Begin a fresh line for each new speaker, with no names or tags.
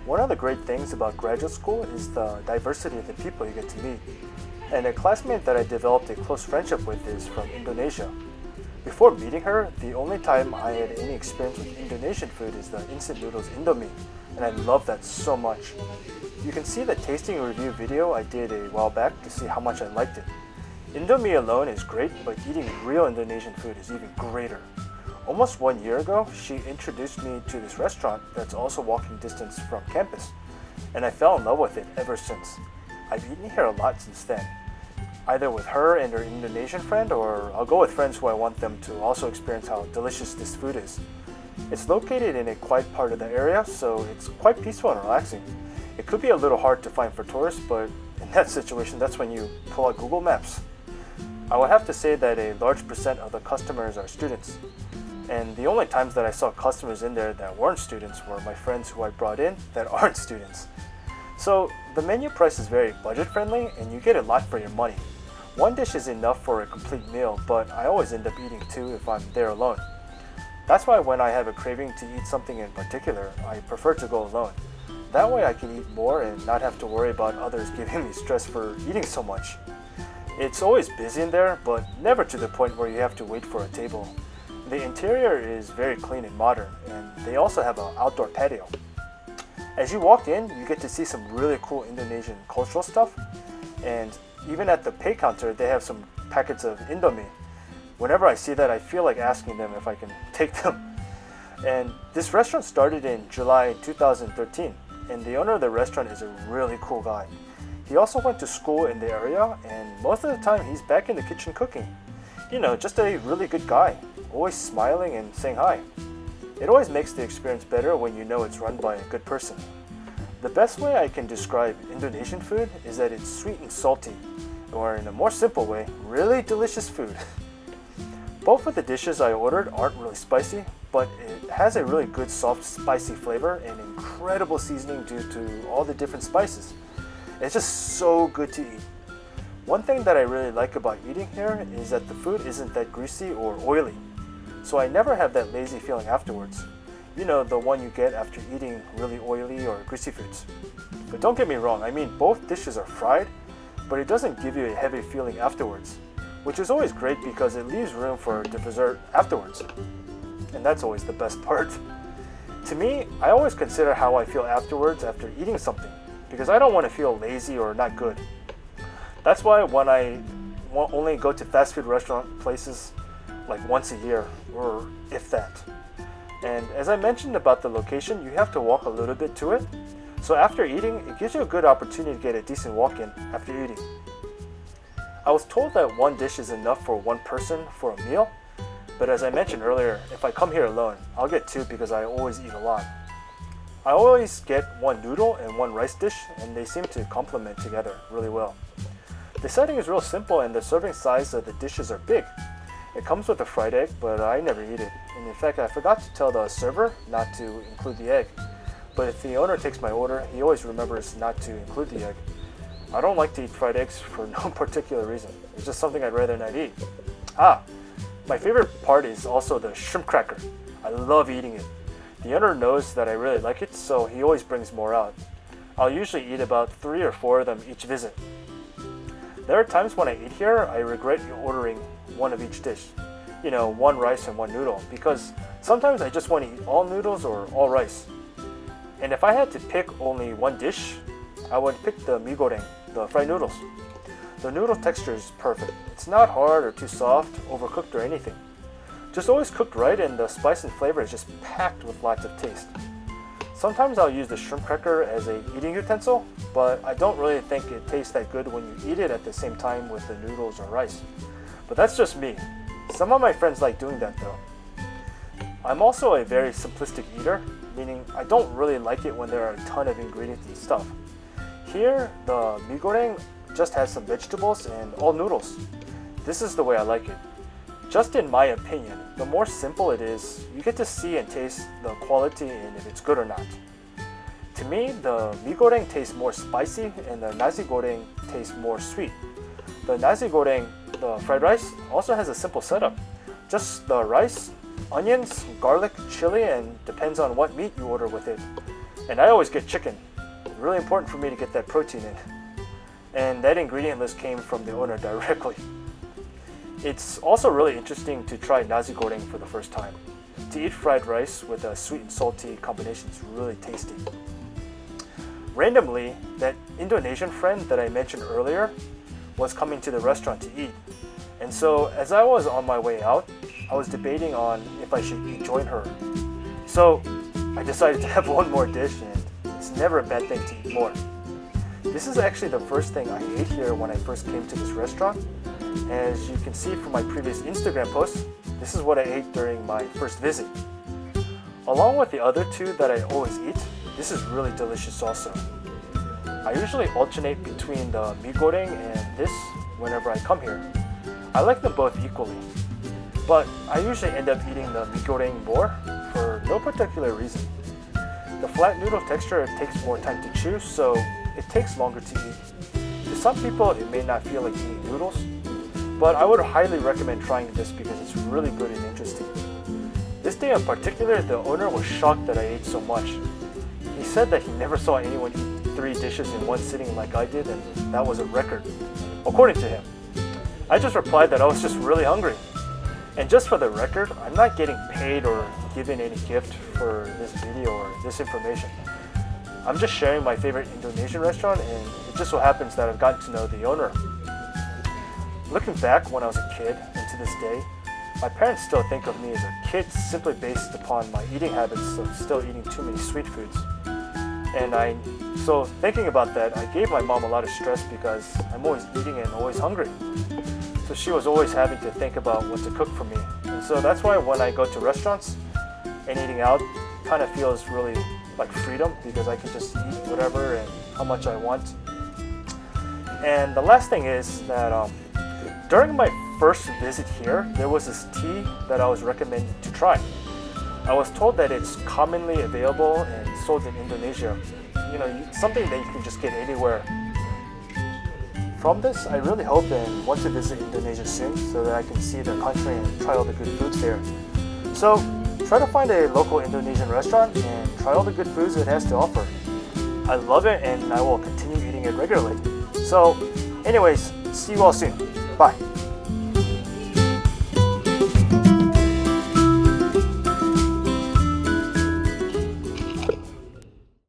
One of the great things about graduate school is the diversity of the people you get to meet. And a classmate that I developed a close friendship with is from Indonesia. Before meeting her, the only time I had any experience with Indonesian food is the instant noodles Indomie, and I love that so much. You can see the tasting review video I did a while back to see how much I liked it. Indomie alone is great, but eating real Indonesian food is even greater. Almost 1 year ago, she introduced me to this restaurant that's also walking distance from campus, and I fell in love with it ever since. I've eaten here a lot since then, either with her and her Indonesian friend, or I'll go with friends who I want them to also experience how delicious this food is. It's located in a quiet part of the area, so it's quite peaceful and relaxing. It could be a little hard to find for tourists, but in that situation, that's when you pull out Google Maps. I would have to say that a large percent of the customers are students. And the only times that I saw customers in there that weren't students were my friends who I brought in that aren't students. So the menu price is very budget friendly and you get a lot for your money. One dish is enough for a complete meal, but I always end up eating two if I'm there alone. That's why when I have a craving to eat something in particular, I prefer to go alone. That way I can eat more and not have to worry about others giving me stress for eating so much. It's always busy in there, but never to the point where you have to wait for a table. The interior is very clean and modern, and they also have an outdoor patio. As you walk in, you get to see some really cool Indonesian cultural stuff, and even at the pay counter, they have some packets of Indomie. Whenever I see that, I feel like asking them if I can take them. And this restaurant started in July 2013, and the owner of the restaurant is a really cool guy. He also went to school in the area, and most of the time he's back in the kitchen cooking. You know, just a really good guy, always smiling and saying hi. It always makes the experience better when you know it's run by a good person. The best way I can describe Indonesian food is that it's sweet and salty, or in a more simple way, really delicious food. Both of the dishes I ordered aren't really spicy, but it has a really good soft spicy flavor and incredible seasoning due to all the different spices. It's just so good to eat. One thing that I really like about eating here is that the food isn't that greasy or oily, so I never have that lazy feeling afterwards. You know, the one you get after eating really oily or greasy foods. But don't get me wrong, I mean both dishes are fried, but it doesn't give you a heavy feeling afterwards, which is always great because it leaves room for the dessert afterwards. And that's always the best part. To me, I always consider how I feel afterwards after eating something, because I don't want to feel lazy or not good. That's why when I only go to fast food restaurant places like once a year, or if that. And as I mentioned about the location, you have to walk a little bit to it. So after eating, it gives you a good opportunity to get a decent walk-in after eating. I was told that one dish is enough for one person for a meal, but as I mentioned earlier, if I come here alone, I'll get two because I always eat a lot. I always get one noodle and one rice dish, and they seem to complement together really well. The setting is real simple and the serving size of the dishes are big. It comes with a fried egg, but I never eat it. And in fact, I forgot to tell the server not to include the egg. But if the owner takes my order, he always remembers not to include the egg. I don't like to eat fried eggs for no particular reason. It's just something I'd rather not eat. My favorite part is also the shrimp cracker. I love eating it. The owner knows that I really like it, so he always brings more out. I'll usually eat about 3 or 4 of them each visit. There are times when I eat here, I regret ordering one of each dish. You know, one rice and one noodle, because sometimes I just want to eat all noodles or all rice. And if I had to pick only one dish, I would pick the mee goreng, the fried noodles. The noodle texture is perfect. It's not hard or too soft, overcooked or anything. Just always cooked right, and the spice and flavor is just packed with lots of taste. Sometimes I'll use the shrimp cracker as a eating utensil, but I don't really think it tastes that good when you eat it at the same time with the noodles or rice. But that's just me. Some of my friends like doing that though. I'm also a very simplistic eater, meaning I don't really like it when there are a ton of ingredients and stuff. Here, the mee goreng just has some vegetables and all noodles. This is the way I like it. Just in my opinion, the more simple it is, you get to see and taste the quality and if it's good or not. To me, the mee goreng tastes more spicy and the nasi goreng tastes more sweet. The nasi goreng, the fried rice, also has a simple setup. Just the rice, onions, garlic, chili, and depends on what meat you order with it. And I always get chicken. Really important for me to get that protein in. And that ingredient list came from the owner directly. It's also really interesting to try nasi goreng for the first time. To eat fried rice with a sweet and salty combination is really tasty. Randomly, that Indonesian friend that I mentioned earlier was coming to the restaurant to eat. And so as I was on my way out, I was debating on if I should join her. So I decided to have one more dish, and it's never a bad thing to eat more. This is actually the first thing I ate here when I first came to this restaurant. As you can see from my previous Instagram posts, this is what I ate during my first visit. Along with the other two that I always eat, this is really delicious also. I usually alternate between the mee goreng and this whenever I come here. I like them both equally, but I usually end up eating the mee goreng more for no particular reason. The flat noodle texture takes more time to chew, so it takes longer to eat. To some people, it may not feel like eating noodles, but I would highly recommend trying this because it's really good and interesting. This day in particular, the owner was shocked that I ate so much. He said that he never saw anyone eat 3 dishes in one sitting like I did, and that was a record, according to him. I just replied that I was just really hungry. And just for the record, I'm not getting paid or given any gift for this video or this information. I'm just sharing my favorite Indonesian restaurant, and it just so happens that I've gotten to know the owner. Looking back when I was a kid and to this day, my parents still think of me as a kid simply based upon my eating habits of still eating too many sweet foods. So thinking about that, I gave my mom a lot of stress because I'm always eating and always hungry. So she was always having to think about what to cook for me. And so that's why when I go to restaurants and eating out, kind of feels really like freedom because I can just eat whatever and how much I want. And the last thing is that during my first visit here, there was this tea that I was recommended to try. I was told that it's commonly available and sold in Indonesia. You know, something that you can just get anywhere. From this, I really hope and want to visit Indonesia soon so that I can see the country and try all the good foods there. So try to find a local Indonesian restaurant and try all the good foods it has to offer. I love it and I will continue eating it regularly. So anyways, see you all soon. Bye.